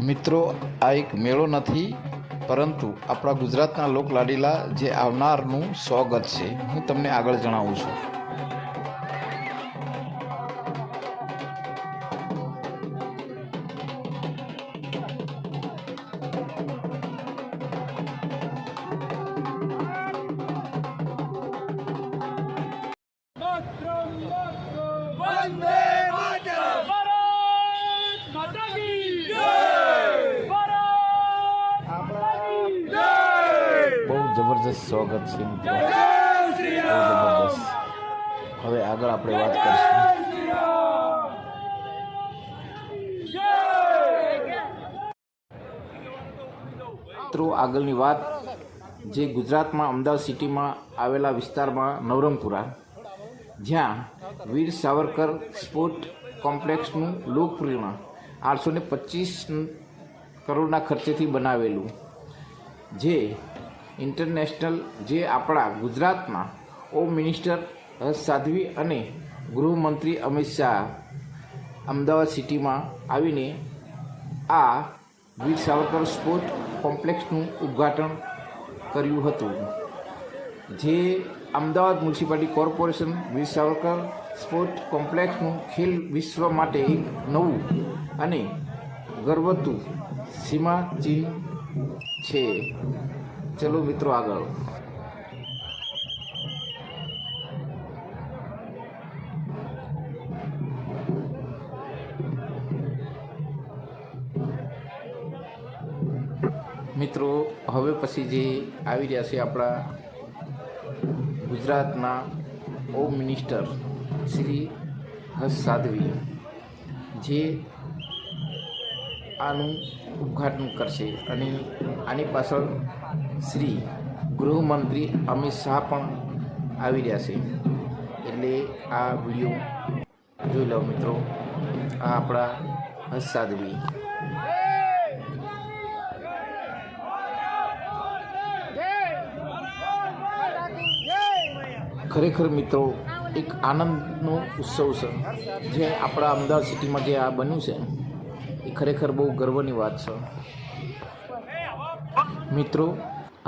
મિત્રો, આ એક મેળો નથી પરંતુ આપણા ગુજરાતના લોકલાડીલા જે આવનારનું સ્વાગત છે. હું તમને આગળ જણાવું છું. બહુ જબરજસ્ત સ્વાગત છે મિત્રો, બહુ જબરજસ્ત. હવે આગળ આપણે વાત કરીશું. મિત્રો, આગળની વાત જે ગુજરાતમાં અમદાવાદ સિટીમાં આવેલા વિસ્તારમાં નવરંગપુરા, જ્યાં વીર સાવરકર સ્પોર્ટ કોમ્પ્લેક્સનું લોકપ્રિય 825 કરોડના ખર્ચેથી બનાવેલું, જે ઇન્ટરનેશનલ, જે આપણા ગુજરાતના હોમ મિનિસ્ટર હર્ષ સાધવી અને ગૃહમંત્રી અમિત શાહ અમદાવાદ સિટીમાં આવીને આ વીર સાવરકર સ્પોર્ટ કોમ્પ્લેક્સનું ઉદ્ઘાટન કર્યું હતું. જે અમદાવાદ મ્યુનિસિપાલિટી કોર્પોરેશન વીર સાવરકર સ્પોર્ટ કોમ્પ્લેક્સનું ખેલ વિશ્વ માટે એક નવું અને ગર્વતું સીમાચિહ્ન છે. ચલો મિત્રો આગળ. મિત્રો, હવે પછી જે આવી રહ્યા છે આપણા ગુજરાતના હોમ મિનિસ્ટર શ્રી હર્ષ સાધવી, જે આનું ઉદ્ઘાટન કરશે અને આની પાછળ શ્રી ગૃહમંત્રી અમિત શાહ પણ આવી રહ્યા છે. એટલે આ વિડીયો જોઈ લો મિત્રો. આ આપણા હર્ષ સાધવી. ખરેખર મિત્રો, એક આનંદનો ઉત્સવ છે જે આપણા અમદાવાદ સિટીમાં જે આ બન્યું છે, એ ખરેખર બહુ ગર્વની વાત છે. મિત્રો,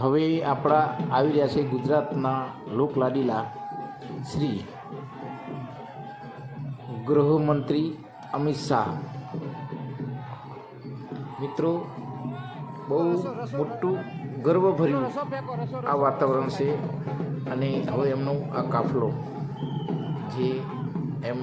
હવે આપણા આવી રહ્યા છે ગુજરાતના લોકલાડીલા શ્રી ગૃહમંત્રી અમિત શાહ. મિત્રો, બહુ મોટું ગર્વભર્યું આ વાતાવરણ છે. અને હવે એમનો આ કાફલો જે એમ